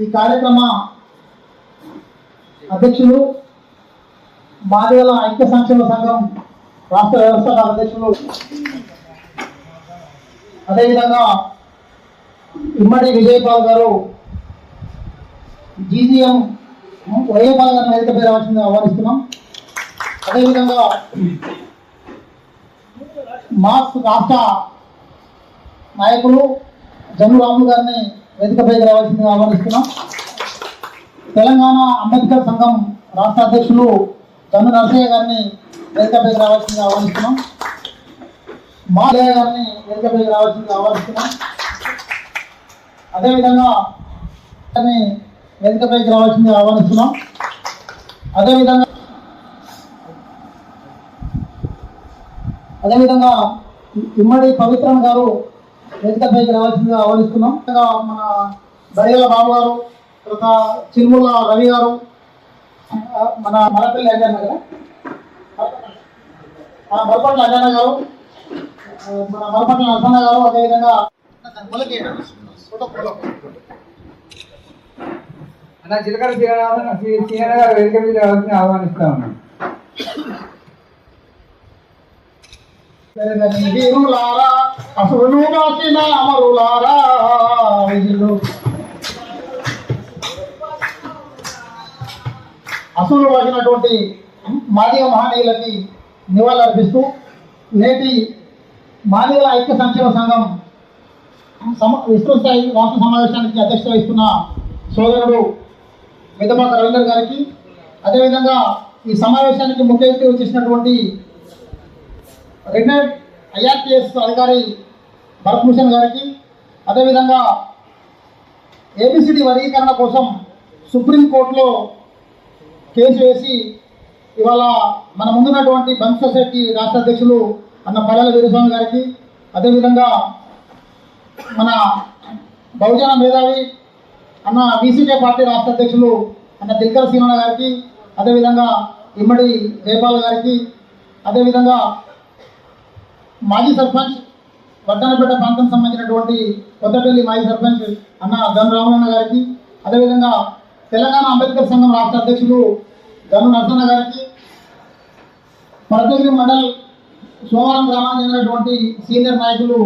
ఈ కార్యక్రమ అధ్యక్షులు మాదిగల ఐక్య సంక్షేమ సంఘం రాష్ట్ర వ్యవస్థాపక అధ్యక్షులు, అదేవిధంగా ఇమ్మడి విజయపాల్ గారు జీజీఎం వైఎపాల్ గారిని వేదికపై రావాల్సిందిగా ఆహ్వానిస్తున్నాం. అదేవిధంగా మార్క్స్ రాష్ట్ర నాయకులు జన్ను రాములు గారిని వేదికపైకి రావాల్సిందిగా ఆహ్వానిస్తున్నాం. తెలంగాణ అంబేద్కర్ సంఘం రాష్ట్ర అధ్యక్షులు జన్ను నరసయ్య గారిని వేదికపైకి రావాల్సిందిగా ఆహ్వానిస్తున్నాం. మాలయ్య గారిని వేదికపైకి రావాల్సిందిగా ఆహ్వానిస్తున్నాం. అదేవిధంగా వేదికపైకి రావాల్సిందిగా ఆహ్వానిస్తున్నాం. అదేవిధంగా ఇమ్మడి పవిత్రన్ గారు వేదికపైకి రావాల్సిందిగా ఆహ్వానిస్తున్నాం. మన దయ్యాల బాబు గారు, తర్వాత చిరుమల రవి గారు, మన మరపల్లి అజాన గారు, మరపట్ల అజాన గారు, మన మరపట్ల నరసన్న గారు, అదేవిధంగా చిలకడ సీఎన గారు వేదిక మీద రావాల్సిన ఆహ్వానిస్తా ఉన్నాం. వీరులారా అసులు కాసిన అమరులారా, అసులు వచ్చినటువంటి మాదిగ మహనీయులకి నివాళులర్పిస్తూ నేటి మాదిగల ఐక్య సంక్షేమ సంఘం విస్తృత స్థాయి రాష్ట్ర సమావేశానికి అధ్యక్షత వహిస్తున్న సోదరుడు మిద్దమాక రవీందర్ గారికి, అదేవిధంగా ఈ సమావేశానికి ముఖ్య అతిథి వచ్చేసినటువంటి రిటైర్డ్ ఐఆర్టీఎస్ అధికారి భరత్భూషణ్ గారికి, అదేవిధంగా ఏబిసిడి వర్గీకరణ కోసం సుప్రీంకోర్టులో కేసు వేసి ఇవాళ మన ముందున్నటువంటి బంక్ సొసైటీ రాష్ట్ర అధ్యక్షులు అన్న పల్లెల వీరస్వామి గారికి, అదేవిధంగా మన బహుజన మేధావి అన్న బీసీకే పార్టీ రాష్ట్ర అధ్యక్షులు అన్న తిల్కల సీమన్న గారికి, అదేవిధంగా ఇమ్మడి జయపాల్ గారికి, అదేవిధంగా మాజీ సర్పంచ్ వడ్డానపేట ప్రాంతం సంబంధించినటువంటి కొత్తపల్లి మాజీ సర్పంచ్ అన్న జన్ను రామన్న గారికి, అదేవిధంగా తెలంగాణ అంబేద్కర్ సంఘం రాష్ట్ర అధ్యక్షులు జన్ను నరసన్న గారికి, మరదగిరి మండల్ సోమవారం గ్రామానికి చెందినటువంటి సీనియర్ నాయకులు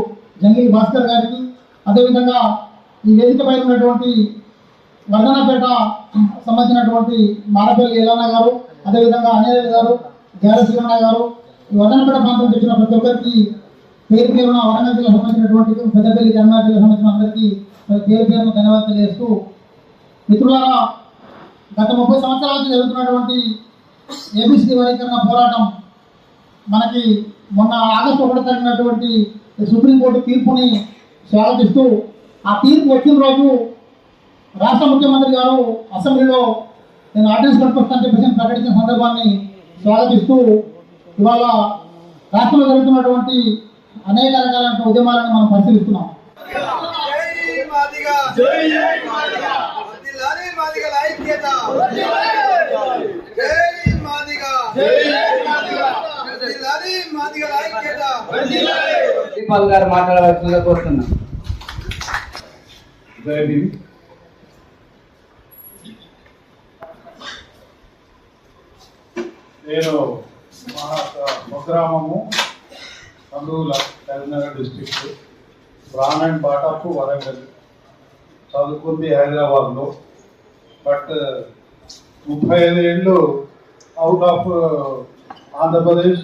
జంగిలి భాస్కర్ గారికి, అదేవిధంగా ఈ వేదికపై ఉన్నటువంటి వర్ధనపేట సంబంధించినటువంటి మారపల్లి ఏలన్న గారు, అదేవిధంగా అనిల్ గారు, జారశీలన్న గారు, ఈ వర్ధనపేట ప్రాంతం చేసిన ప్రతి ఒక్కరికి పేరు పేరున వరంగల్ జిల్లా సంబంధించినటువంటి పెద్దపల్లి జన్మనాథ్ జిల్లా సంబంధించిన అందరికీ పేరు పేరును ధన్యవాదాలు తెలియజేస్తూ, మిత్రులారా, గత 30 సంవత్సరాల నుంచి జరుగుతున్నటువంటి ఏబిసిడి వర్గీకరణ పోరాటం మనకి మొన్న ఆగస్టు 1 జరిగినటువంటి సుప్రీంకోర్టు తీర్పుని స్వాగతిస్తూ, ఆ తీర్పు వచ్చిన రోజు రాష్ట్ర ముఖ్యమంత్రి గారు అసెంబ్లీలో నేను ఆర్డినెన్స్ పట్టుకొస్తానని చెప్పేసి ప్రకటించిన సందర్భాన్ని స్వాగతిస్తూ ఇవాళ రాష్ట్రంలో జరుగుతున్నటువంటి అనేక రకాల ఉద్యమాలను మనం పరిశీలిస్తున్నాం. దీపాల్ గారు మాట్లాడవలసిందిగా కోరుతున్నాం. నేను స్వగ్రామము కందుల కరీంనగర్ డిస్ట్రిక్ట్, బ్రాన్ అండ్ బాటాపు వరంగల్, చదువుకుంది హైదరాబాద్లో. బట్ 35 ఏళ్ళు అవుట్ ఆఫ్ ఆంధ్రప్రదేశ్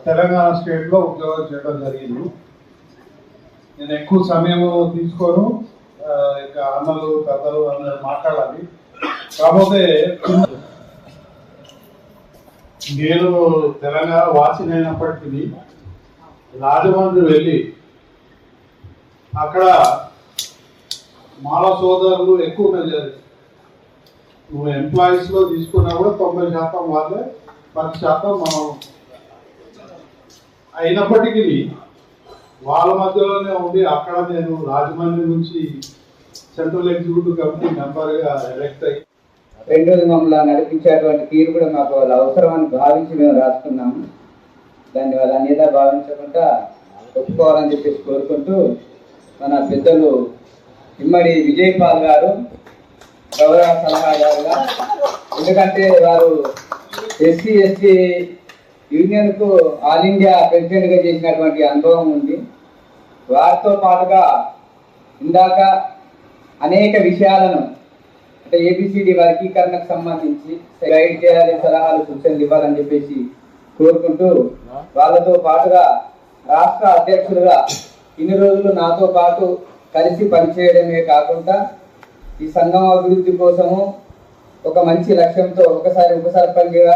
తెలంగాణ స్టేట్లో ఉద్యోగం చేయడం జరిగింది. నేను ఎక్కువ సమయం తీసుకోను, ఇక అన్నలు పెద్దలు అందరూ మాట్లాడాలి. కాకపోతే నేను తెలంగాణ వాసినైనప్పటికీ రాజమండ్రి వెళ్ళి అక్కడ మాల సోదరులు ఎక్కువ మెజారిటీ, నువ్వు ఎంప్లాయీస్లో తీసుకున్నా కూడా 90% వాళ్ళే, 10% మనం. అయినప్పటికీ వాళ్ళ మధ్యలోనే ఉండి అక్కడ నేను రాజమండ్రి నుంచి సెంట్రల్ ఎగ్జిక్యూటివ్ కమిటీ మెంబర్గా ఎలక్ట్ అయ్యి 2 రోజులు మమ్మల్ని నడిపించేటువంటి తీరు కూడా మాకు వాళ్ళ అవసరమని భావించి మేము రాసుకున్నాము. దాన్ని వాళ్ళ అన్యదా భావించకుండా ఒప్పుకోవాలని చెప్పేసి కోరుకుంటూ, మన పెద్దలు ఇమ్మడి విజయపాల్ గారు గౌరవ సలహాదారుగా. ఎందుకంటే వారు SC/ST యూనియన్కు ఆల్ ఇండియా ప్రెసిడెంట్గా చేసినటువంటి అనుభవం ఉంది. వారితో పాటుగా ఇందాక అనేక విషయాలను అంటే ABCD వర్గీకరణకు సంబంధించి గైడ్ చేయాలి, సలహాలు సూచనలు ఇవ్వాలని చెప్పేసి కోరుకుంటూ, వాళ్ళతో పాటుగా రాష్ట్ర అధ్యక్షులుగా ఇన్ని రోజులు నాతో పాటు కలిసి పనిచేయడమే కాకుండా ఈ సంఘం అభివృద్ధి కోసము ఒక మంచి లక్ష్యంతో ఒకసారి ఉప సర్పంచ్గా,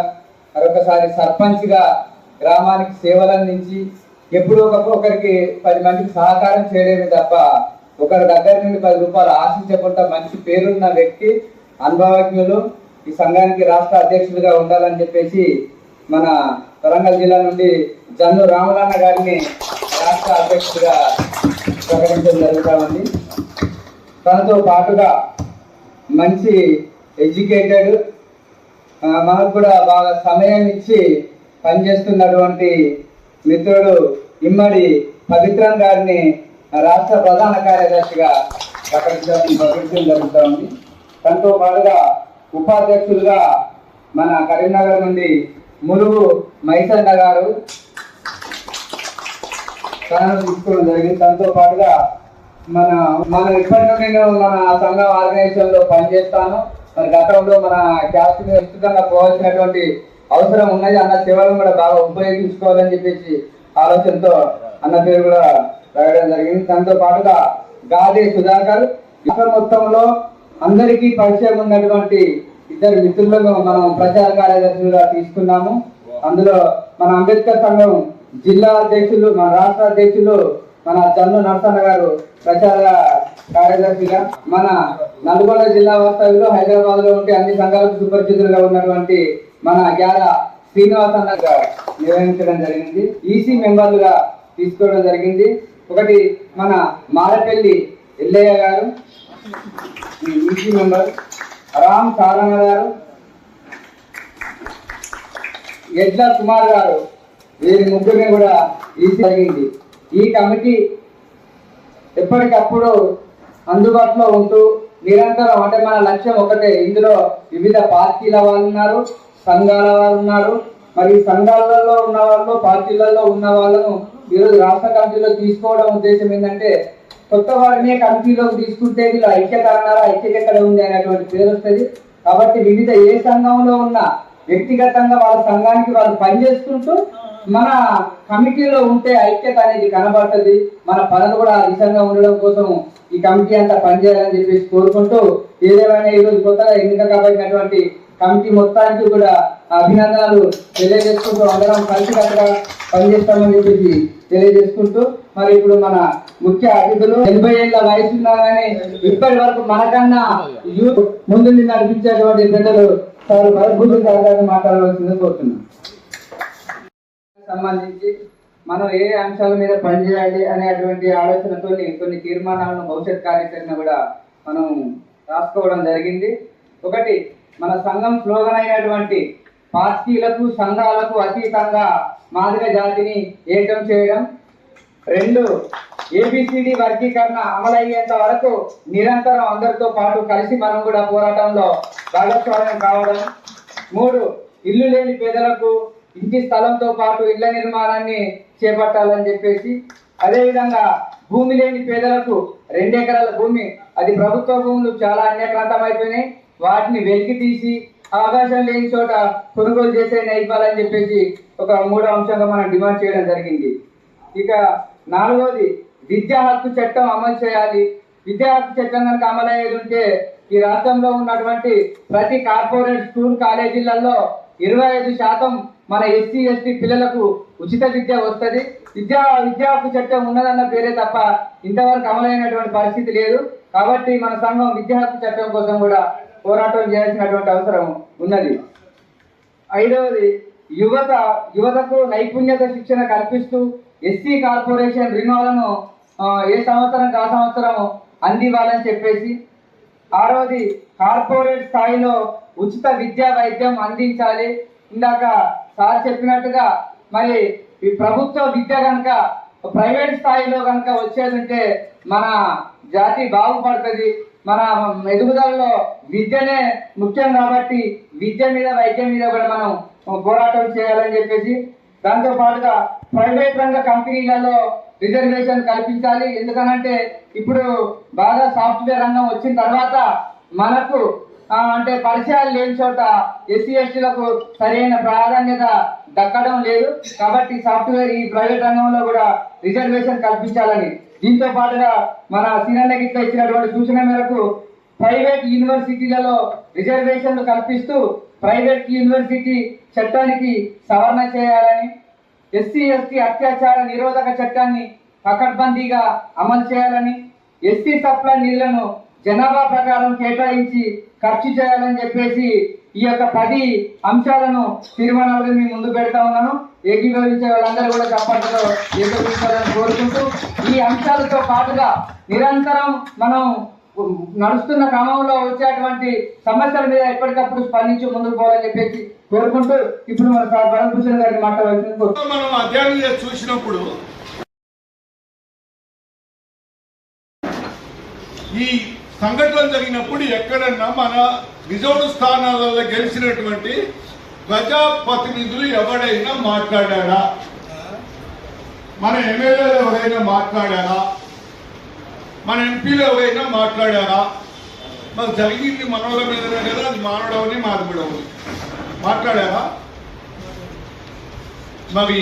మరొకసారి సర్పంచ్గా గ్రామానికి సేవలు అందించి ఎప్పుడో ఒకరికి 10 మందికి సహకారం చేయడమే తప్ప ఒకరి దగ్గర నుండి 10 రూపాయలు ఆశించకుండా మంచి పేరున్న వ్యక్తి, అనుభవజ్ఞులు. ఈ సంఘానికి రాష్ట్ర అధ్యక్షులుగా ఉండాలని చెప్పేసి మన వరంగల్ జిల్లా నుండి జన్ను రామలన్న గారిని రాష్ట్ర అధ్యక్షుడిగా ప్రకటించడం జరుగుతూ ఉంది. తనతో పాటుగా మంచి ఎడ్యుకేటెడ్, మనకు కూడా బాగా సమయం ఇచ్చి పనిచేస్తున్నటువంటి మిత్రుడు ఇమ్మడి పవిత్రన్ గారిని రాష్ట్ర ప్రధాన కార్యదర్శిగా ప్రకటించడం జరుగుతూ ఉంది. తనతో పాటుగా ఉపాధ్యక్షులుగా మన కరీంనగర్ నుండి ములుగు మైసన్న గారు తనను తీసుకోవడం జరిగింది. తనతో పాటుగా మనం ఇప్పటి నుండి నేను మన సంఘం ఆర్గనైజేషన్ లో పనిచేస్తాను. మరి గతంలో మన క్యాస్ట్ మీద విస్తృతంగా పోవాల్సినటువంటి అవసరం ఉన్నది, అన్న సేవలను కూడా బాగా ఉపయోగించుకోవాలని చెప్పేసి ఆలోచనతో అన్న పేరు కూడా రాయడం జరిగింది. దాంతో పాటుగా గాదే సుధాకర్ రాష్ట్ర మొత్తంలో అందరికీ పరిచయం ఉన్నటువంటి 2 మిత్రులను మనం ప్రచార కార్యదర్శులుగా తీసుకున్నాము. అందులో మన అంబేద్కర్ సంఘం జిల్లా అధ్యక్షులు, మన రాష్ట్ర అధ్యక్షులు మన జన్ను నరసన్న గారు ప్రచార కార్యదర్శిగా, మన నల్గొండ జిల్లా వాస్తవ్యులు హైదరాబాద్ లో ఉంటే అన్ని సంఘాలకు సుపరిచితులుగా ఉన్నటువంటి మన గ్యార శ్రీనివాస్ అన్న నిర్వహించడం జరిగింది. EC మెంబర్లుగా తీసుకోవడం జరిగింది. ఒకటి మన మారపల్లి ఎల్లయ్య గారు EC మెంబర్, రామ్ సారణ గారు, ఎడ్ల కుమార్ గారు, వీరి ముగ్గురిని కూడా EC జరిగింది. ఈ కమిటీ ఎప్పటికప్పుడు అందుబాటులో ఉంటూ నిరంతరం, అంటే మన లక్ష్యం ఒకటే, ఇందులో వివిధ పార్టీల వాళ్ళు ఉన్నారు, సంఘాల వాళ్ళు ఉన్నారు. మరి సంఘాలలో ఉన్న వాళ్ళు, పార్టీలలో ఉన్న వాళ్ళను ఈరోజు రాష్ట్ర కమిటీలో తీసుకోవడం ఉద్దేశం ఏంటంటే, కొత్త వారిని కమిటీలోకి తీసుకుంటే వీళ్ళు ఐక్యత అన్నారా, ఐక్యత ఎక్కడ ఉంది అనేటువంటి పేరు వస్తుంది. కాబట్టి వివిధ ఏ సంఘంలో ఉన్న వ్యక్తిగతంగా వాళ్ళ సంఘానికి వాళ్ళు పనిచేసుకుంటూ మన కమిటీలో ఉంటే ఐక్యత అనేది కనబడుతుంది. మన పనులు కూడా దిశంగా ఉండడం కోసం ఈ కమిటీ అంతా పనిచేయాలని చెప్పేసి కోరుకుంటూ, ఏదేమైనా ఈరోజు కొత్తగా ఎన్నిక కాబట్టినటువంటి కమిటీ మొత్తానికి కూడా అభినందనలు తెలియజేసుకుంటూ, అందరం కలిసికట్టుగా పనిచేస్తామని చెప్పేసి తెలియజేసుకుంటూ, మరి ఇప్పుడు మన ముఖ్య అతిథులు 80 ఏళ్ల వయసు ఉన్నా కానీ ఇప్పటి వరకు మనకన్నా యూత్ ముందు నడిపించేటువంటి పెద్దలు సార్ భరద్భూషణ్ సార్ గారిని మాట్లాడవలసిందని కోరుతున్నాం. సంబంధించి మనం ఏ అంశాల మీద పనిచేయాలి అనేటువంటి ఆలోచనతో కొన్ని తీర్మానాలను, భవిష్యత్ కార్యాచరణ కూడా మనం రాసుకోవడం జరిగింది. ఒకటి, మన సంఘం స్లోగన్ అయినటువంటి పార్టీలకు సంఘాలకు అతీతంగా మాదిగ జాతిని ఏకం చేయడం. 2, ABCD వర్గీకరణ అమలయ్యేంత వరకు నిరంతరం అందరితో పాటు కలిసి మనం కూడా పోరాటంలో భాగస్వామ్యం కావడం. 3, ఇల్లు లేని పేదలకు ఇంటి స్థలంతో పాటు ఇళ్ల నిర్మాణాన్ని చేపట్టాలని చెప్పేసి, అదేవిధంగా భూమి లేని పేదలకు 2 ఎకరాల భూమి, అది ప్రభుత్వ భూములు చాలా అన్యక్రాంతం అయిపోయినాయి, వాటిని వెలికి తీసి అవకాశం లేని చోట కొనుగోలు చేసే ఇవ్వాలని చెప్పేసి ఒక 3వ అంశంగా మనం డిమాండ్ చేయడం జరిగింది. ఇక 4వది, విద్యా హక్కు చట్టం అమలు చేయాలి. విద్యా హక్కు చట్టం కనుక అమలు అయ్యేది ఉంటే ఈ రాష్ట్రంలో ఉన్నటువంటి ప్రతి కార్పొరేట్ స్కూల్ కాలేజీలలో 25% మన SC/ST పిల్లలకు ఉచిత విద్య వస్తుంది. విద్యా హక్కు చట్టం ఉన్నదన్న పేరే తప్ప ఇంతవరకు అమలైనటువంటి పరిస్థితి లేదు. కాబట్టి మన సంఘం విద్యా హక్కు చట్టం కోసం కూడా పోరాటం చేయాల్సినటువంటి అవసరం ఉన్నది. 5వది, యువతకు నైపుణ్యత శిక్షణ కల్పిస్తూ SC కార్పొరేషన్ రుణాలను ఏ సంవత్సరం ఆ సంవత్సరం అందివ్వాలని చెప్పేసి. 6వది, కార్పొరేట్ స్థాయిలో ఉచిత విద్యా వైద్యం అందించాలి. ఇందాక సార్ చెప్పినట్టుగా మరి ఈ ప్రభుత్వ విద్య కనుక ప్రైవేట్ స్థాయిలో కనుక వచ్చేది ఉంటే మన జాతి బాగుపడుతుంది. మన ఎదుగుదలలో విద్యనే ముఖ్యం కాబట్టి విద్య మీద వైద్యం మీద కూడా మనం పోరాటం చేయాలని చెప్పేసి, దాంతో పాటుగా ప్రైవేట్ రంగ కంపెనీలలో రిజర్వేషన్ కల్పించాలి. ఎందుకనంటే ఇప్పుడు బాగా సాఫ్ట్వేర్ రంగం వచ్చిన తర్వాత మనకు అంటే పరిచయాలు లేని చోట ఎస్సీ ఎస్టీలకు సరైన ప్రాధాన్యత దక్కడం లేదు. కాబట్టి సాఫ్ట్వేర్ ఈ ప్రైవేట్ రంగంలో కూడా రిజర్వేషన్ కల్పించాలని, దీంతో పాటుగా మన సీనియర్ గిట్ల ఇచ్చినటువంటి సూచన మేరకు ప్రైవేట్ యూనివర్సిటీలలో రిజర్వేషన్లు కల్పిస్తూ ప్రైవేట్ యూనివర్సిటీ చట్టానికి సవరణ చేయాలని, ఎస్సీ ఎస్టీ అత్యాచార నిరోధక చట్టాన్ని పకడ్బందీగా అమలు చేయాలని, ఎస్సీ సప్లై నిధులను జనాభా ప్రకారం కేటాయించి ఖర్చు చేయాలని చెప్పేసి ఈ యొక్క 10 అంశాలను తీర్మానాలుగా మీ ముందు పెడతా ఉన్నాను. ఏకీభవించే వాళ్ళందరూ కూడా చప్పట్లతో ఏకీభవించాలని కోరుకుంటూ, ఈ అంశాలతో పాటుగా నిరంతరం మనం నడుస్తున్న క్రమంలో వచ్చేటువంటి సమస్యల మీద ఎప్పటికప్పుడు స్పందించి ముందుకు పోవాలని చెప్పేసి కోరుకుంటూ, ఇప్పుడు మన సార్ భరతభూషణ్ గారిని మాట్లాడాల్సింది కోరుకుంటున్నాం. మనం అధ్యయనం చేసి చూసినప్పుడు ఈ సంఘటనలు జరిగినప్పుడు ఎక్కడన్నా మన రిజర్వ్ స్థానాలలో గెలిచినటువంటి ప్రజాప్రతినిధులు ఎవరైనా మాట్లాడారా? మన ఎమ్మెల్యేలు ఎవరైనా మాట్లాడారా? మన ఎంపీలు ఎవరైనా మాట్లాడారా? మరి జరిగింది మనోళ్ళ మీదనే కదా, అది మానవుని మానవుడవని మాట్లాడారా? మరి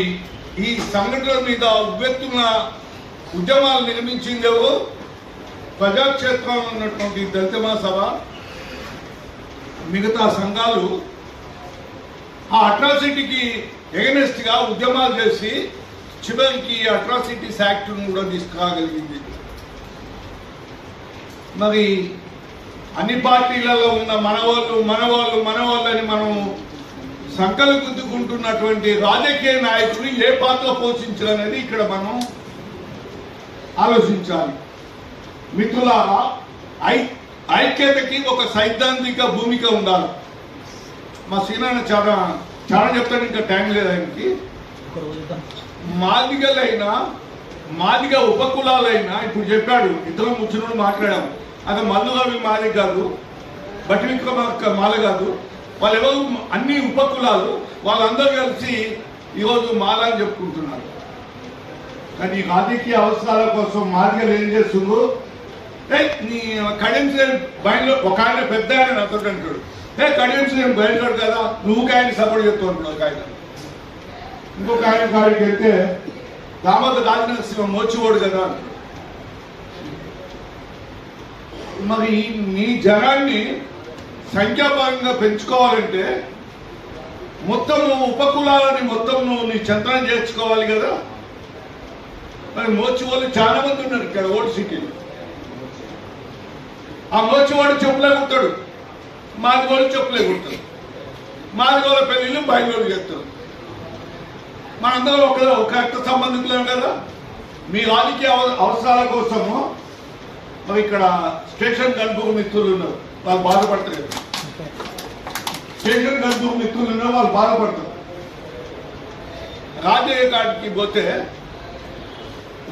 ఈ సంఘటనల మీద ఉవ్వెత్తున ఉద్యమాలు నిర్మించిందేవో ప్రజాక్షేత్రంలో ఉన్నటువంటి దళిత మహాసభ, మిగతా సంఘాలు ఆ అట్రాసిటీకి ఎగనెస్ట్ గా ఉద్యమాలు చేసి చివరికి అట్రాసిటీస్ యాక్ట్ కూడా తీసుకురాగలిగింది. మరి అన్ని పార్టీలలో ఉన్న మనవాళ్ళు అని మనం సంకలు గుద్దుకుంటున్నటువంటి రాజకీయ నాయకులు ఏ పాత్ర పోషించాలనేది ఇక్కడ మనం ఆలోచించాలి. మిత్రులారా, ఐక్యతకి ఒక సైద్ధాంతిక భూమిక ఉండాలి. మా సీనాన్న చాలా చెప్తాను, ఇంకా టైం లేదు ఆయనకి. మాదిగలైనా మాదిగ ఉపకులాలైనా ఇప్పుడు చెప్పాడు, ఇద్దరు ముచ్చునుడు మాట్లాడాము. అది మల్లుగావి మాది కాదు, బట్టి విక్రమార్క మాల కాదు, వాళ్ళు ఎవరు అన్ని ఉపకులాలు, వాళ్ళందరూ కలిసి ఈరోజు మాల అని చెప్పుకుంటున్నారు. కానీ రాజకీయ అవసరాల కోసం మాదిగలు ఏం చేస్తుండ్రు? నీ కడియం బయలు ఒక ఆయన పెద్ద ఆయన నాతో అంటాడు, కడియం నేను బయలుదేరు కదా, నువ్వు ఆయన సపోర్ట్ చెప్తూ ఉంటాడు. ఒక ఆయన ఇంకొక ఆయన కాడికి వెళ్తే దామోదర్ రాజనరసింహ మోచివాడు కదా అంటాడు. మరి నీ జనాన్ని సంఖ్యాపరంగా పెంచుకోవాలంటే మొత్తం నువ్వు ఉపకులాలని మొత్తం నువ్వు నీ చంద్రం చేర్చుకోవాలి కదా. మరి మోచివాళ్ళు చాలా మంది ఉన్నారు ఇక్కడ ఓల్డ్ సిటీలో. ఆ మోచివాడు చెప్పులే కుడతాడు, మాదిగోళ్ళు చెప్పులే కుడతాడు, మాదిగోళ్ళ పెళ్లిళ్ళు బయలుదేరి చేస్తారు. మనందరం ఒక రక్త సంబంధికులేం కదా. మీ రాజకీయ అవసరాల కోసము మరి ఇక్కడ స్టేషన్ గన్పూర్ మిత్రులు ఉన్నారు, వాళ్ళు బాధపడతారు. స్టేషన్ గన్పూర్ మిత్రులు ఉన్నారు, వాళ్ళు బాధపడతారు. రాజయ్య గారికి పోతే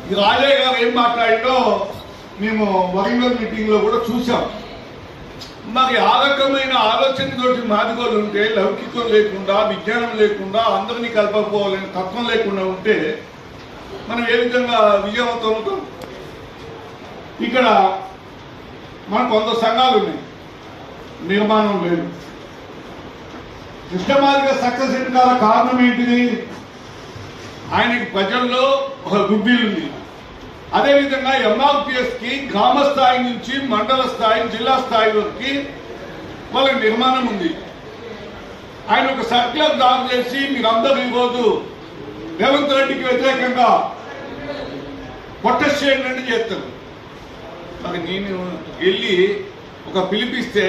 ఈ రాజయ్య గారు ఏం మాట్లాడిందో మేము వరంగల్ మీటింగ్ లో కూడా చూసాం. మరి ఆ రకమైన ఆలోచనతోటి మాదిగోలు ఉంటే, లౌకికం లేకుండా, విజ్ఞానం లేకుండా, అందరినీ కలపకపోవాలని తత్వం లేకుండా ఉంటే మనం ఏ విధంగా విజయవంతం అవుతాం? ఇక్కడ మనకు 100 సంఘాలు ఉన్నాయి, నిర్మాణం లేదు. సిస్టమాటిక్గా సక్సెస్ వెనకాల కారణం ఏంటిది? ఆయనకి ప్రజల్లో ఒక గుడ్డీలు ఉంది. అదేవిధంగా ఎంఆర్పిఎస్ కి గ్రామ స్థాయి నుంచి మండల స్థాయి, జిల్లా స్థాయి వరకు వాళ్ళకి నిర్మాణం ఉంది. ఆయన ఒక సర్క్యులర్ దాఖలు చేసి మీరందరూ ఈరోజు రేవంత్ రెడ్డికి వ్యతిరేకంగా ప్రొటెస్ట్ చేయండి చేస్తారు. మరి నేను వెళ్ళి ఒక పిలిపిస్తే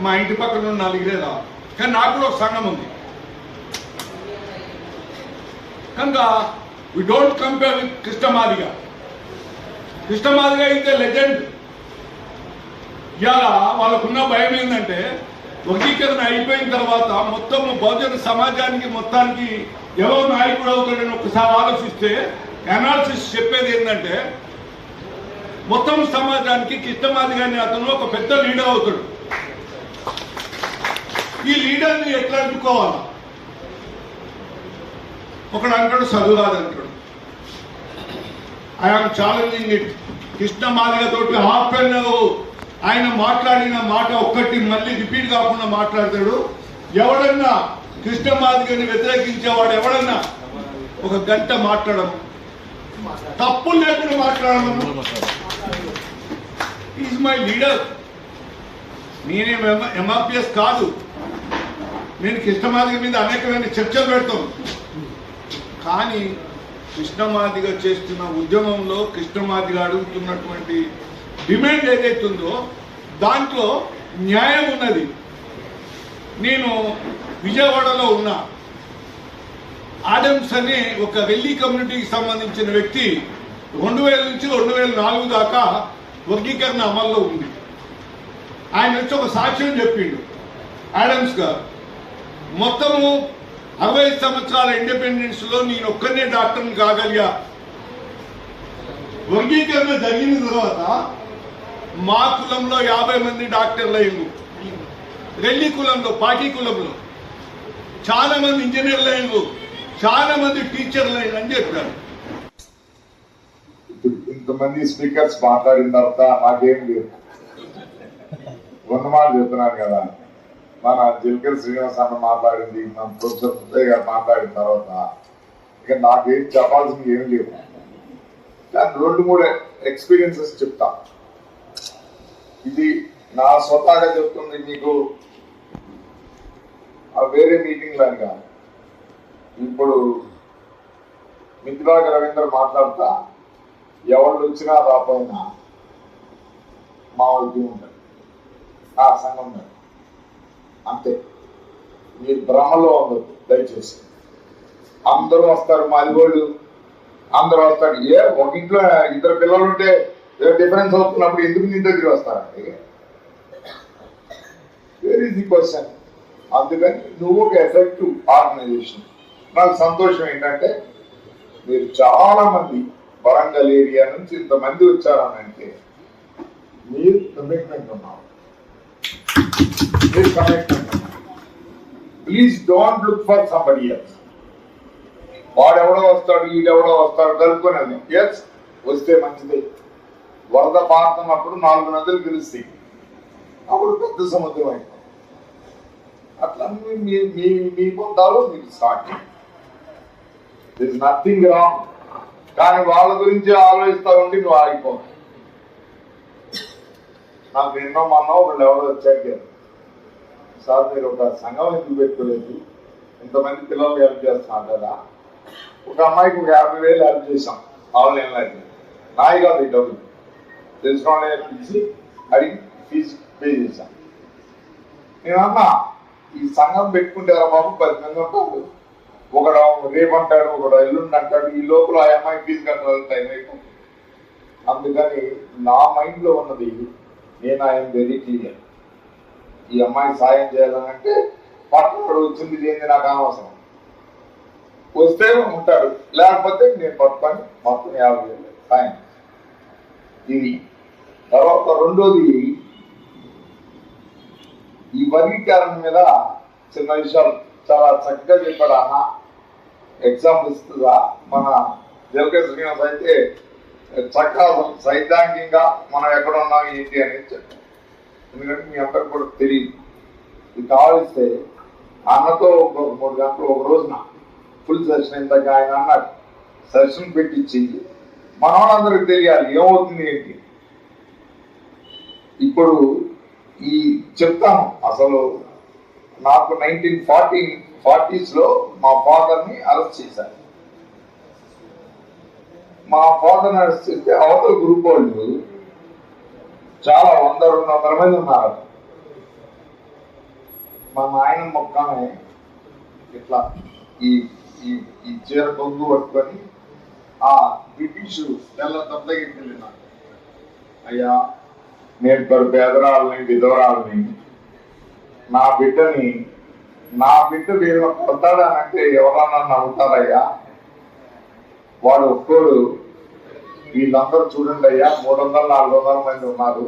మా ఇంటి పక్కన ఉన్న నలుగురే రా, కానీ నాకు కూడా ఒక సంఘం ఉంది కనుక వి డోంట్ కంపేర్ విత్ కృష్ణమాదిగా. కృష్ణమాదిగా అయితే లెజెండ్. ఇవాళ వాళ్ళకున్న భయం ఏంటంటే వర్గీకరణ అయిపోయిన తర్వాత మొత్తం బహుజన సమాజానికి మొత్తానికి ఎవరు నాయకుడు అవుతాడని ఒకసారి ఆలోచిస్తే అనాలిసిస్ చెప్పేది ఏంటంటే మొత్తం సమాజానికి కృష్ణమాది గారిని అతను ఒక పెద్ద లీడర్ అవుతాడు. ఈ లీడర్ని ఎట్లా అడ్డుకోవాలి? ఒకడు అంటాడు చదువు రాదంటాడు. I'm challenging it. కృష్ణమాదిగ తోటి హాఫ్ అన్ అవర్ ఆయన మాట్లాడిన మాట ఒక్కటి మళ్ళీ రిపీట్ కాకుండా మాట్లాడతాడు. ఎవడన్నా కృష్ణమాదిగని వ్యతిరేకించేవాడు ఎవడన్నా ఒక గంట మాట్లాడడం, తప్పులు లేకుండా మాట్లాడడం. Is my leader. నేనేం ఎంఆర్పిఎస్ కాదు. నేను కృష్ణమాదిగ మీద అనేకమైన చర్చలు పెడతాం. కానీ కృష్ణమాదిగ చేస్తున్న ఉద్యమంలో కృష్ణమాదిగ అడుగుతున్నటువంటి డిమాండ్ ఏదైతుందో దాంట్లో న్యాయం ఉన్నది. నేను విజయవాడలో ఉన్నా. ఆడమ్స్ అనే ఒక రెల్లి కమ్యూనిటీకి సంబంధించిన వ్యక్తి 2000 నుంచి 2004 దాకా వర్గీకరణ అమల్లో ఉంది. ఆయన వచ్చి ఒక సాక్ష్యం చెప్పిండు. ఆడమ్స్ గారు మొత్తము 60 సంవత్సరాల ఇండిపెండెన్స్ లో నేను ఒక్కనే డాక్టర్ని కాగలిగా. వర్గీకరణ జరిగిన తర్వాత మా కులంలో 50 మంది డాక్టర్లు అయ్యారు. రెల్లి కులంలో, పార్టీ కులంలో చాలా మంది ఇంజనీర్లు అయ్యారు, చాలా మంది టీచర్లు అయ్యారు అని చెప్పారు. ఇంతమంది స్పీకర్స్ మాట్లాడిన తర్వాత నాకేం లేదు. ఉన్నమాట చెప్తున్నాను కదా. మన జిల్కర్ శ్రీనివాస్ అన్న మాట్లాడింది, మన ప్రొఫెసర్ సుబ్బయ్య గారు మాట్లాడిన తర్వాత ఇక నాకేం చెప్పాల్సింది ఏం లేదు. కానీ 2-3 ఎక్స్పీరియన్సెస్ చెప్తా. ఇది నా స్వతహాగా చెప్తుంది మీకు, వేరే మీటింగ్ అని కాదు. ఇప్పుడు మిత్రులాగా రవీంద్ర మాట్లాడతా, ఎవరు వచ్చినా రాపోయినా మా ఉద్యమం ఉంటుంది, ఆ సంఘం ఉంటుంది అంతే. మీరు భ్రమలో ఉండదు దయచేసి. అందరూ వస్తారు, మాదిగోళ్ళు అందరూ వస్తారు. ఒక ఇంట్లో 2 పిల్లలు ఉంటే డిఫరెన్స్ అవుతున్నప్పుడు ఎందుకు నీ దగ్గర వస్తారండి? Where is the question. అందుకని నువ్వు ఒక ఎఫెక్టివ్ ఆర్గనైజేషన్. నాకు సంతోషం ఏంటంటే మీరు చాలా మంది వరంగల్ ఏరియా నుంచి ఇంతమంది వచ్చారనంటే మీరు కమిట్మెంట్ ఉన్నారు. Please don't look for somebody else. వాడెవడో వస్తాడు, ఈడెవడో వస్తాడు కలుపుకొని ఎస్ వస్తే మంచిదే. వరద పారుతున్నప్పుడు 4 నదులు పిలుస్తాయి, అప్పుడు పెద్ద సముద్రం అయిపోతుంది. అట్లా మీ పొందాలో మీరు start. This is nothing wrong. కానీ వాళ్ళ గురించి ఆలోచిస్తా ఉండి నువ్వు ఆగిపోవు. నాకు ఎన్నో మన్నో ఒకళ్ళు ఎవరో వచ్చారు, సార్ మీరు ఒక సంఘం ఎందుకు పెట్టుకోలేదు, ఇంతమంది పిల్లలు హెల్ప్ చేస్తున్నారు కదా. ఒక అమ్మాయికి ఒక 50,000 హెల్ప్ చేశాం ఆన్లైన్ లైఫ్. నాయి కాదు ఈ డబ్బులు, తెలుసుకోండి పిలిచి అడిగి ఫీజు పే చేశాం. నేనన్నా ఈ సంఘం పెట్టుకుంటారా బాబు, 10 మంది ఉంటారు. ఒకడు రేపంటాడు, ఒకడు ఎల్లుండి అంటాడు. ఈ లోపల ఆ అమ్మాయి ఫీజు కట్టాలని టైం అయిపోతుంది. అందుకని నా మైండ్ లో ఉన్నది, నేను ఐఎమ్ వెరీ క్లియర్. ఈ అమ్మాయి సాయం చేయాలనంటే పట్టుబడి వచ్చింది ఏంది నాకు అనవసరం. వస్తే ఉంటాడు, లేకపోతే నేను పట్టుకొని మొత్తం 50,000 సాయం. ఇది తర్వాత రెండోది, ఈ వర్గీకరణ మీద చిన్న విషయాలు చాలా చక్కగా చెప్పాడు అన్న. ఎగ్జాంపుల్ ఇస్తుందా, మన జలకేశ్ శ్రీనివాస్ అయితే చక్కగా సైద్ధాంతికంగా మనం ఎక్కడ ఉన్నాం ఏంటి అనేది చెప్పాం. ఎందుకంటే మీ అందరికి కూడా తెలియదు. ఇది కావలిస్తే అన్నతో ఒక 3 గంటలు ఒక రోజున ఫుల్ సెషన్ ఇంతగా ఆయన అన్నాడు, సెషన్ పెట్టించి మన వాళ్ళందరికి తెలియాలి ఏమవుతుంది ఏంటి. ఇప్పుడు ఈ చెప్తాను అసలు. నాకు 1940s లో మా ఫాదర్ని అరెస్ట్ చేశారు. మా ఫాదర్ని అరెస్ట్ చేస్తే అవతల గ్రూప్ వాళ్ళు చాలా 100-200 మంది ఉన్నారు. మా నాయన మొక్కనే ఇట్లా ఈ ఈ చీర కొంగు పట్టుకొని ఆ బ్రిటిష్ తెల్ల దగ్గరికి వెళ్ళినాడు. అయ్యా నేను పేదరాలని విధవరాలని, నా బిడ్డ వీళ్ళ కొడతాడనంటే ఎవరన్నా నవ్వుతారయ్యా. వాడు ఒక్కోడు వీళ్ళందరూ చూడండి అయ్యా 300-400 మంది ఉన్నారు.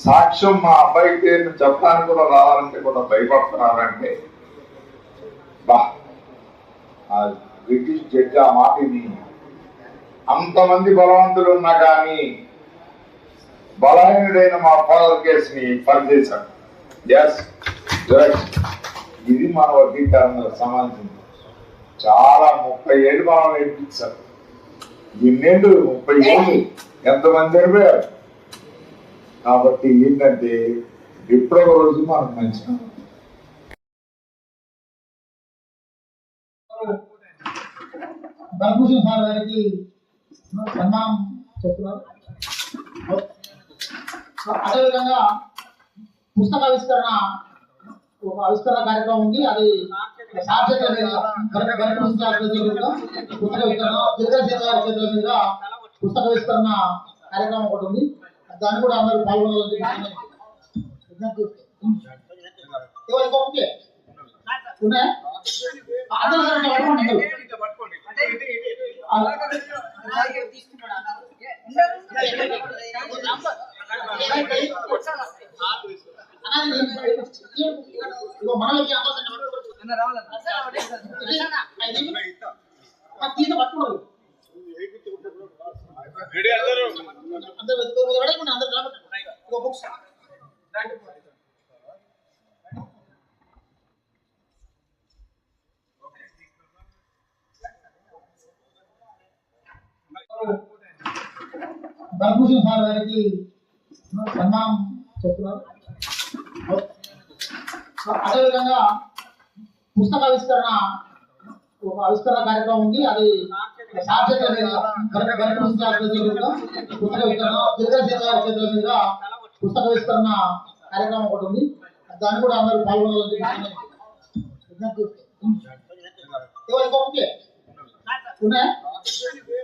సాక్ష్యం మా అబ్బాయి పేరుని చెప్పడానికి కూడా రావాలంటే కూడా భయపడుతున్నారంటే బా ఆ బ్రిటిష్ జడ్జి ఆ మాట ఇది. అంతమంది బలవంతులు ఉన్నా కానీ బలహీనుడైన మా ఫాదర్ కేసుని పరిచేశాడు. ఎస్ ఇది మన వర్గీకరణ సంబంధించింది. చాలా 30 ఏళ్ళు మనం నేర్పించారు. ఎన్నేళ్ళు 30 ఏళ్ళు ఎంతమంది చనిపోయారు. కాబట్టి ఏంటంటే విప్లవ రోజు మనకు మంచిగా భరతభూషణ్ సార్ గారికి సన్మానం చెప్తున్నారు. అదేవిధంగా పుస్తకావిష్కరణ ఒక ఆవిష్కరణ కార్యక్రమం ఉంది. అది సాధ్యత పుస్తకావిష్కరణ కార్యక్రమం ఒకటి ఉంది. దాన్ని కూడా అందరూ పాల్గొనాలని ఓకే ఉన్నాయా? మనకి తీత పట్టుకోలేదు భరతభూషణ్ సార్ గారికి సన్మానం చెప్తున్నారు. అదేవిధంగా పుస్తకావిష్కరణ ఒక ఆవిష్కరణ కార్యక్రమం ఉంది. అది సాధ్యత పుస్తకావిష్కరణ కార్యక్రమం ఒకటి ఉంది. దాన్ని కూడా అందరూ పాల్గొనాలని ఓకే ఉన్నాయా?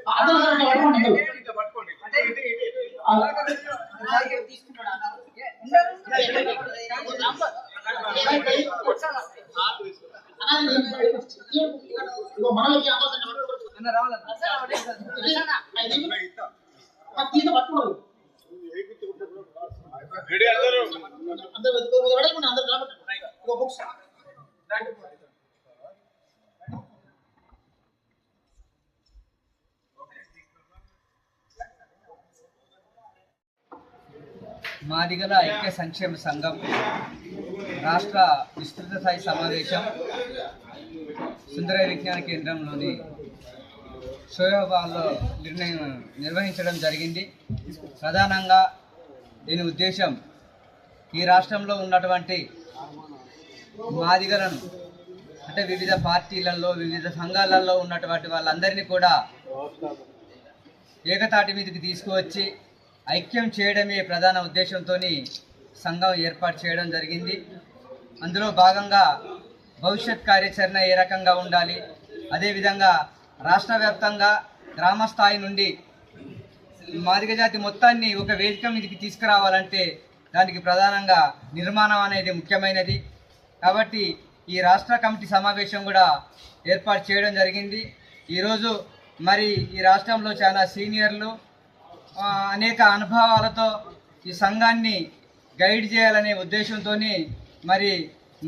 మనకి తీత పట్టుకోలేదు మాదిగల ఐక్య సంక్షేమ సంఘం రాష్ట్ర విస్తృత స్థాయి సమావేశం సుందరయ్య విజ్ఞాన కేంద్రంలోని షోయాబాల్లో నిర్వహించడం జరిగింది. ప్రధానంగా దీని ఉద్దేశం ఈ రాష్ట్రంలో ఉన్నటువంటి మాదిగలను అంటే వివిధ పార్టీలలో వివిధ సంఘాలలో ఉన్నటువంటి వాళ్ళందరినీ కూడా ఏకతాటి మీదకి తీసుకువచ్చి ఐక్యం చేయడమే ప్రధాన ఉద్దేశంతో సంఘం ఏర్పాటు చేయడం జరిగింది. అందులో భాగంగా భవిష్యత్ కార్యాచరణ ఏ రకంగా ఉండాలి, అదేవిధంగా రాష్ట్ర వ్యాప్తంగా గ్రామ స్థాయి నుండి మాదిగ జాతి మొత్తాన్ని ఒక వేదిక మీదకి తీసుకురావాలంటే దానికి ప్రధానంగా నిర్మాణం అనేది ముఖ్యమైనది. కాబట్టి ఈ రాష్ట్ర కమిటీ సమావేశం కూడా ఏర్పాటు చేయడం జరిగింది. ఈరోజు మరి ఈ రాష్ట్రంలో చాలా సీనియర్లు అనేక అనుభవాలతో ఈ సంఘాన్ని గైడ్ చేయాలనే ఉద్దేశంతో మరి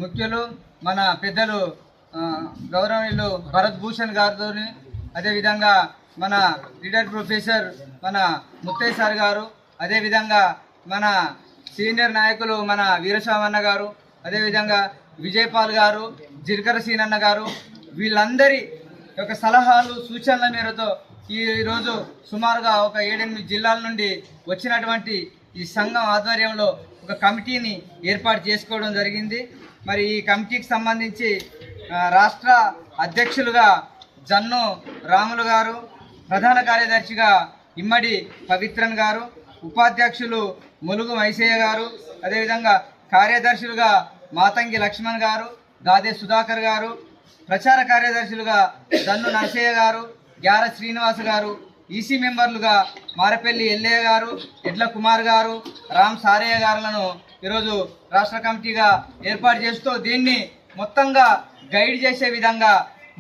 ముఖ్యులు మన పెద్దలు గౌరవనీయులు భరత్ భూషణ్ గారితో, అదేవిధంగా మన లీడర్ ప్రొఫెసర్ మన ముత్తయ్య సార్ గారు, అదేవిధంగా మన సీనియర్ నాయకులు మన వీరస్వామన్న గారు, అదేవిధంగా విజయపాల్ గారు, జిర్కర సీనన్న గారు, వీళ్ళందరి యొక్క సలహాలు సూచనల మేరతో ఈరోజు సుమారుగా ఒక 7-8 జిల్లాల నుండి వచ్చినటువంటి ఈ సంఘం ఆధ్వర్యంలో ఒక కమిటీని ఏర్పాటు చేసుకోవడం జరిగింది. మరి ఈ కమిటీకి సంబంధించి రాష్ట్ర అధ్యక్షులుగా జన్ను రాములు గారు, ప్రధాన కార్యదర్శిగా ఇమ్మడి పవిత్రన్ గారు, ఉపాధ్యక్షులు ములుగు మైసయ్య గారు, అదేవిధంగా కార్యదర్శులుగా మాతంగి లక్ష్మణ్ గారు, గాదే సుధాకర్ గారు, ప్రచార కార్యదర్శులుగా జన్ను నరసయ్య గారు, గ్యార శ్రీనివాస్ గారు, ఈసీ మెంబర్లుగా మారపల్లి ఎల్లయ్య గారు, ఎడ్ల కుమార్ గారు, రామ్ సారయ్య గారులను ఈరోజు రాష్ట్ర కమిటీగా ఏర్పాటు చేస్తూ దీన్ని మొత్తంగా గైడ్ చేసే విధంగా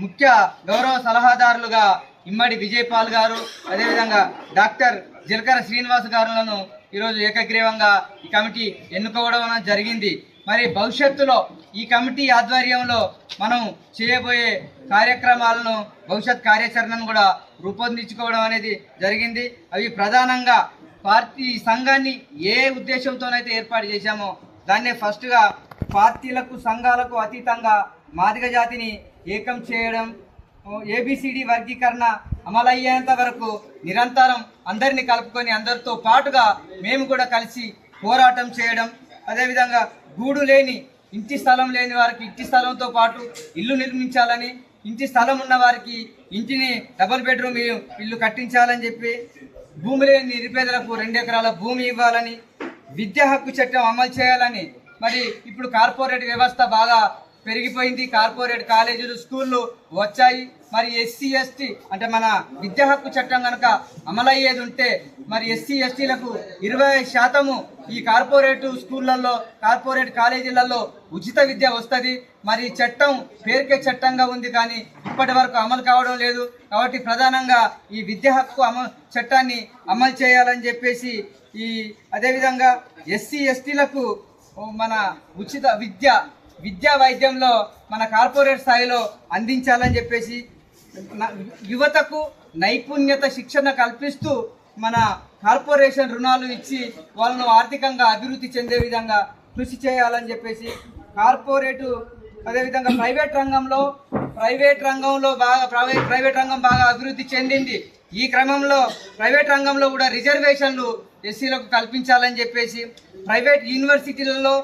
ముఖ్య గౌరవ సలహాదారులుగా ఇమ్మడి విజయపాల్ గారు, అదేవిధంగా డాక్టర్ జిలకర శ్రీనివాస్ గారులను ఈరోజు ఏకగ్రీవంగా ఈ కమిటీ ఎన్నుకోవడం జరిగింది. మరి భవిష్యత్తులో ఈ కమిటీ ఆధ్వర్యంలో మనం చేయబోయే కార్యక్రమాలను, భవిష్యత్ కార్యాచరణను కూడా రూపొందించుకోవడం అనేది జరిగింది. అవి ప్రధానంగా పార్టీ సంఘాన్ని ఏ ఉద్దేశంతోనైతే ఏర్పాటు చేశామో దాన్నే ఫస్ట్గా పార్టీలకు, సంఘాలకు అతీతంగా మాదిగ జాతిని ఏకం చేయడం, ఏబిసిడి వర్గీకరణ అమలయ్యేంత వరకు నిరంతరం అందరినీ కలుపుకొని అందరితో పాటుగా మేము కూడా కలిసి పోరాటం చేయడం, అదేవిధంగా గూడు లేని, ఇంటి స్థలం లేని వారికి ఇంటి స్థలంతో పాటు ఇల్లు నిర్మించాలని, ఇంటి స్థలం ఉన్న వారికి ఇంటిని డబుల్ బెడ్రూమ్ ఇల్లు కట్టించాలని చెప్పి, భూమి లేని నిరుపేదలకు 2 ఎకరాల భూమి ఇవ్వాలని, విద్యా హక్కు చట్టం అమలు చేయాలని. మరి ఇప్పుడు కార్పొరేట్ వ్యవస్థ బాగా పెరిగిపోయింది, కార్పొరేట్ కాలేజీలు, స్కూళ్ళు వచ్చాయి. మరి ఎస్సీ ఎస్టీ అంటే మన విద్యా హక్కు చట్టం కనుక అమలయ్యేది ఉంటే మరి ఎస్సీ ఎస్టీలకు 20% ఈ కార్పొరేట్ స్కూళ్ళల్లో, కార్పొరేట్ కాలేజీలలో ఉచిత విద్య వస్తుంది. మరి చట్టం పేరుకే చట్టంగా ఉంది కానీ ఇప్పటి వరకు అమలు కావడం లేదు. కాబట్టి ప్రధానంగా ఈ విద్యా హక్కు చట్టాన్ని అమలు చేయాలని చెప్పేసి, అదేవిధంగా ఎస్సీ ఎస్టీలకు మన ఉచిత విద్యా వైద్యంలో మన కార్పొరేట్ స్థాయిలో అందించాలని చెప్పేసి, యువతకు నైపుణ్యత శిక్షణ కల్పిస్తూ మన కార్పొరేషన్ రుణాలు ఇచ్చి వాళ్ళను ఆర్థికంగా అభివృద్ధి చెందే విధంగా కృషి చేయాలని చెప్పేసి, కార్పొరేటు అదేవిధంగా ప్రైవేట్ రంగం బాగా అభివృద్ధి చెందింది. ఈ క్రమంలో ప్రైవేట్ రంగంలో కూడా రిజర్వేషన్లు ఎస్సీలకు కల్పించాలని చెప్పేసి, ప్రైవేట్ యూనివర్సిటీలలో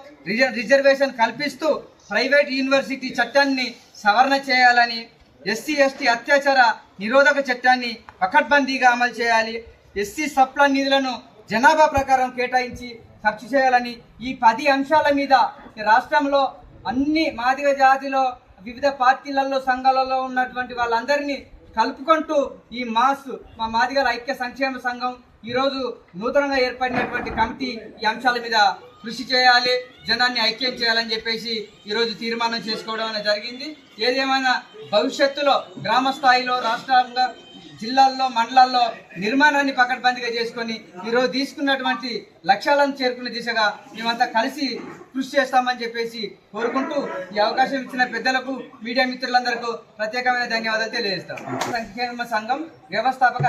రిజర్వేషన్ కల్పిస్తూ ప్రైవేట్ యూనివర్సిటీ చట్టాన్ని సవరణ చేయాలని, ఎస్సీ ఎస్టీ అత్యాచార నిరోధక చట్టాన్ని పకడ్బందీగా అమలు చేయాలి, ఎస్సీ సప్ల నిధులను జనాభా ప్రకారం కేటాయించి ఖర్చు చేయాలని, ఈ 10 అంశాల మీద రాష్ట్రంలో అన్ని మాదిగ జాతిలో వివిధ పార్టీలలో, సంఘాలలో ఉన్నటువంటి వాళ్ళందరినీ కలుపుకుంటూ ఈ మా మాదిగల ఐక్య సంక్షేమ సంఘం ఈరోజు నూతనంగా ఏర్పడినటువంటి కమిటీ ఈ అంశాల మీద కృషి చేయాలి, జనాన్ని ఐక్యం చేయాలని చెప్పేసి ఈరోజు తీర్మానం చేసుకోవడం అనేది జరిగింది. ఏదేమైనా భవిష్యత్తులో గ్రామ స్థాయిలో, రాష్ట్రంగా, జిల్లాల్లో, మండలాల్లో నిర్మాణాన్ని పకడ్బందీగా చేసుకొని ఈరోజు తీసుకున్నటువంటి లక్ష్యాలను చేరుకునే దిశగా మేమంతా కలిసి కృషి చేస్తామని చెప్పేసి కోరుకుంటూ, ఈ అవకాశం ఇచ్చిన పెద్దలకు, మీడియా మిత్రులందరికీ ప్రత్యేకమైన ధన్యవాదాలు తెలియజేస్తాం. సంక్షేమ సంఘం వ్యవస్థాపక